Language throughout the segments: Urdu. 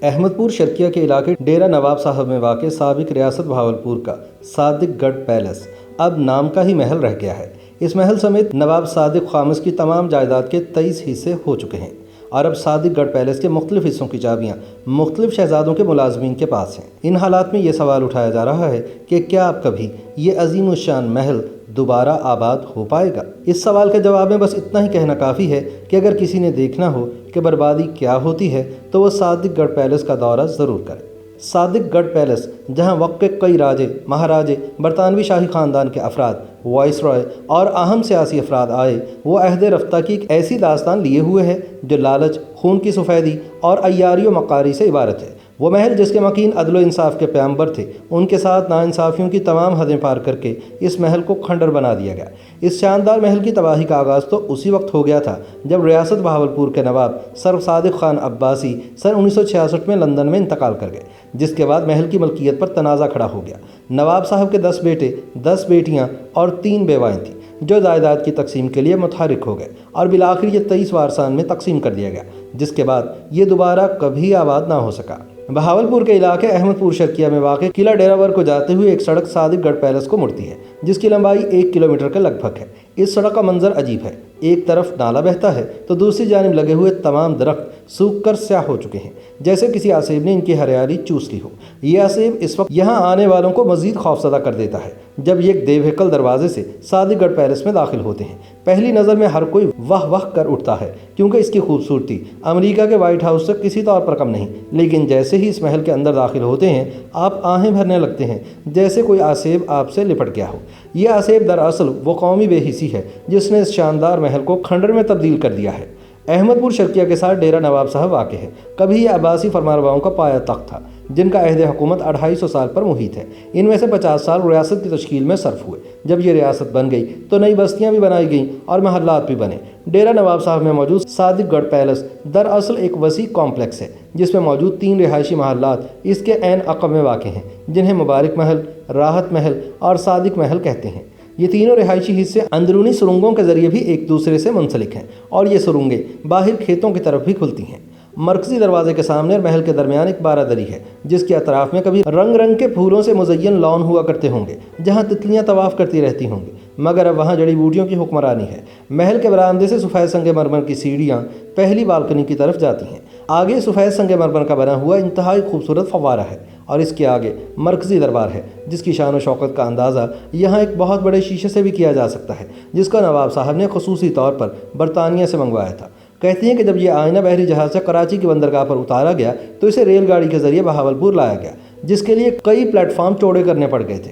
احمد پور شرقیہ کے علاقے ڈیرہ نواب صاحب میں واقع سابق ریاست بہاولپور کا صادق گڑھ پیلس اب نام کا ہی محل رہ گیا ہے۔ اس محل سمیت نواب صادق خامس کی تمام جائیداد کے 23 حصے ہو چکے ہیں اور اب صادق گڑھ پیلس کے مختلف حصوں کی چابیاں مختلف شہزادوں کے ملازمین کے پاس ہیں۔ ان حالات میں یہ سوال اٹھایا جا رہا ہے کہ کیا اب کبھی یہ عظیم الشان محل دوبارہ آباد ہو پائے گا؟ اس سوال کے جواب میں بس اتنا ہی کہنا کافی ہے کہ اگر کسی نے دیکھنا ہو کہ بربادی کیا ہوتی ہے تو وہ صادق گڑھ پیلس کا دورہ ضرور کرے۔ صادق گڑھ پیلس، جہاں وقت کے کئی راجے، مہاراجے، برطانوی شاہی خاندان کے افراد، وائس رائے اور اہم سیاسی افراد آئے، وہ عہد رفتہ کی ایک ایسی داستان لیے ہوئے ہے جو لالچ، خون کی سفیدی اور عیاری و مکاری سے عبارت ہے۔ وہ محل جس کے مکین عدل و انصاف کے پیامبر تھے، ان کے ساتھ ناانصافیوں کی تمام حدیں پار کر کے اس محل کو کھنڈر بنا دیا گیا۔ اس شاندار محل کی تباہی کا آغاز تو اسی وقت ہو گیا تھا جب ریاست بہاولپور کے نواب سر صادق خان عباسی سن 1966 میں لندن میں انتقال کر گئے، جس کے بعد محل کی ملکیت پر تنازع کھڑا ہو گیا۔ نواب صاحب کے 10 بیٹے، 10 بیٹیاں اور 3 بیوائیں تھیں جو جائیداد کی تقسیم کے لیے متحرک ہو گئے اور بالآخر یہ 23 وارثان میں تقسیم کر دیا گیا، جس کے بعد یہ دوبارہ کبھی آباد نہ ہو سکا۔ بہاولپور کے علاقے احمد پور شرقیہ میں واقع قلعہ ڈیراور کو جاتے ہوئے ایک سڑک صادق گڑھ پیلس کو مڑتی ہے، جس کی لمبائی 1 کلومیٹر کے لگ بھگ ہے۔ اس سڑک کا منظر عجیب ہے۔ ایک طرف نالا بہتا ہے تو دوسری جانب لگے ہوئے تمام درخت سوکھ کر سیاہ ہو چکے ہیں، جیسے کسی آسیب نے ان کی ہریالی چوس لی ہو۔ یہ آسیب اس وقت یہاں آنے والوں کو مزید خوفزدہ کر دیتا ہے جب یہ ایک دیوہیکل دروازے سے صادق گڑھ پیلس میں داخل ہوتے ہیں۔ پہلی نظر میں ہر کوئی واہ واہ کر اٹھتا ہے کیونکہ اس کی خوبصورتی امریکہ کے وائٹ ہاؤس سے کسی طور پر کم نہیں، لیکن جیسے ہی اس محل کے اندر داخل ہوتے ہیں آپ آہیں بھرنے لگتے ہیں جیسے کوئی آسیب آپ سے لپٹ گیا ہو۔ یہ آسیب دراصل وہ قومی بے حسی ہے جس نے اس شاندار محل کو کھنڈر میں تبدیل کر دیا ہے۔ احمد پور شرقیہ کے ساتھ ڈیرہ نواب صاحب واقع ہے۔ کبھی یہ عباسی فرمانرواؤں کا پایہ تخت تھا جن کا عہد حکومت 250 سال پر محیط ہے۔ ان میں سے 50 سال ریاست کی تشکیل میں صرف ہوئے۔ جب یہ ریاست بن گئی تو نئی بستیاں بھی بنائی گئیں اور محلات بھی بنے۔ ڈیرہ نواب صاحب میں موجود صادق گڑھ پیلس دراصل ایک وسیع کمپلیکس ہے جس میں موجود 3 رہائشی محلات اس کے عین عقب میں واقع ہیں، جنہیں مبارک محل، راحت محل اور صادق محل کہتے ہیں۔ یہ تینوں رہائشی حصے اندرونی سرنگوں کے ذریعے بھی ایک دوسرے سے منسلک ہیں اور یہ سرنگیں باہر کھیتوں کی طرف بھی کھلتی ہیں۔ مرکزی دروازے کے سامنے اور محل کے درمیان ایک بارہ ہے جس کے اطراف میں کبھی رنگ رنگ کے پھولوں سے مزین لان ہوا کرتے ہوں گے جہاں تتلیاں طواف کرتی رہتی ہوں گی، مگر اب وہاں جڑی بوٹیوں کی حکمرانی ہے۔ محل کے برآمدے سے سفید سنگ مرمر کی سیڑھیاں پہلی بالکنی کی طرف جاتی ہیں۔ آگے سفید سنگ مرمر کا بنا ہوا انتہائی خوبصورت فوارہ ہے اور اس کے آگے مرکزی دربار ہے جس کی شان و شوکت کا اندازہ یہاں ایک بہت بڑے شیشے سے بھی کیا جا سکتا ہے جس کا نواب صاحب نے خصوصی طور پر برطانیہ سے منگوایا تھا۔ کہتے ہیں کہ جب یہ آئینہ بحری جہاز سے کراچی کی بندرگاہ پر اتارا گیا تو اسے ریل گاڑی کے ذریعے بہاولپور لایا گیا، جس کے لیے کئی پلیٹ فارم چوڑے کرنے پڑ گئے تھے۔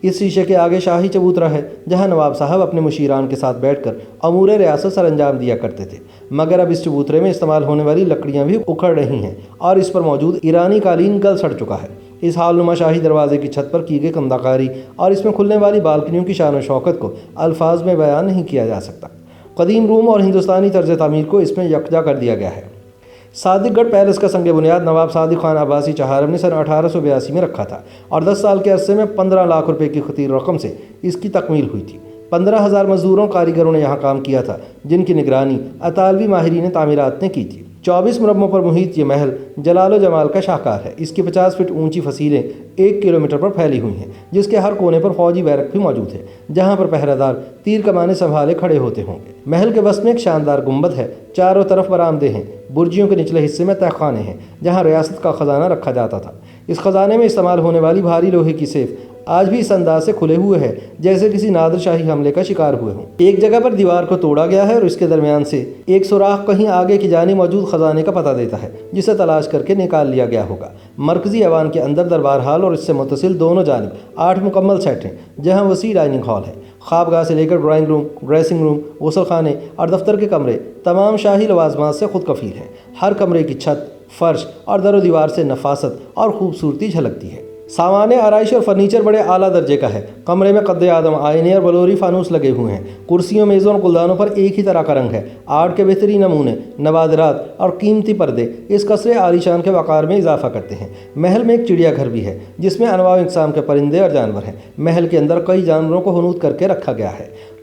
اس شیشے کے آگے شاہی چبوترا ہے جہاں نواب صاحب اپنے مشیران کے ساتھ بیٹھ کر امور ریاست سر انجام دیا کرتے تھے، مگر اب اس چبوترے میں استعمال ہونے والی لکڑیاں بھی اکھڑ رہی ہیں اور اس پر موجود ایرانی قالین گل سڑ چکا ہے۔ اس ہال نما شاہی دروازے کی چھت پر کی گئی کنداکاری اور اس میں کھلنے والی بالکنیوں کی شان و شوکت کو الفاظ میں بیان نہیں کیا جا سکتا۔ قدیم روم اور ہندوستانی طرز تعمیر کو اس میں یکجا کر دیا گیا ہے۔ صادق گڑھ پیلس کا سنگ بنیاد نواب صادق خان عباسی چہارم نے سن 1882 میں رکھا تھا اور 10 سال کے عرصے میں 15 لاکھ روپے کی خطیر رقم سے اس کی تکمیل ہوئی تھی۔ 15,000 مزدوروں کاریگروں نے یہاں کام کیا تھا جن کی نگرانی اطالوی ماہرین تعمیرات نے کی تھی۔ 24 مربع پر محیط یہ محل جلال و جمال کا شاہکار ہے۔ اس کی 50 فٹ اونچی فصیلیں 1 کلومیٹر پر پھیلی ہوئی ہیں جس کے ہر کونے پر فوجی بیرک بھی موجود ہے جہاں پر پہرہ دار تیر کمانے سنبھالے کھڑے ہوتے ہوں گے۔ محل کے وسط میں ایک شاندار گنبد ہے، چاروں طرف برآمدے ہیں، برجیوں کے نچلے حصے میں تہہ خانے ہیں جہاں ریاست کا خزانہ رکھا جاتا تھا۔ اس خزانے میں استعمال ہونے والی بھاری لوہے کی سیف آج بھی اس انداز سے کھلے ہوئے ہیں جیسے کسی نادر شاہی حملے کا شکار ہوئے ہوں۔ ایک جگہ پر دیوار کو توڑا گیا ہے اور اس کے درمیان سے ایک سوراخ کہیں آگے کی جانب موجود خزانے کا پتہ دیتا ہے جسے تلاش کر کے نکال لیا گیا ہوگا۔ مرکزی ایوان کے اندر دربار ہال اور اس سے متصل دونوں جانب 8 مکمل سیٹ ہیں جہاں وسیع ڈائننگ ہال ہے۔ خوابگاہ سے لے کر ڈرائنگ روم، ڈریسنگ روم، غسل خانے اور دفتر کے کمرے تمام شاہی لوازمات سے خود کفیل ہیں۔ ہر کمرے کی چھت، فرش اور در و دیوار سے نفاست اور خوبصورتی جھلکتی ہے۔ سامان آرائش اور فرنیچر بڑے اعلیٰ درجے کا ہے۔ کمرے میں قد آدم آئینے اور بلوری فانوس لگے ہوئے ہیں۔ کرسیوں، میزوں اور گلدانوں پر ایک ہی طرح کا رنگ ہے۔ آرٹ کے بہترین نمونے، نوادرات اور قیمتی پردے اس قصر عالیشان کے وقار میں اضافہ کرتے ہیں۔ محل میں ایک چڑیا گھر بھی ہے جس میں انواع و اقسام کے پرندے اور جانور ہیں۔ محل کے اندر کئی جانوروں کو حنوط کر کے رکھا گیا ہے۔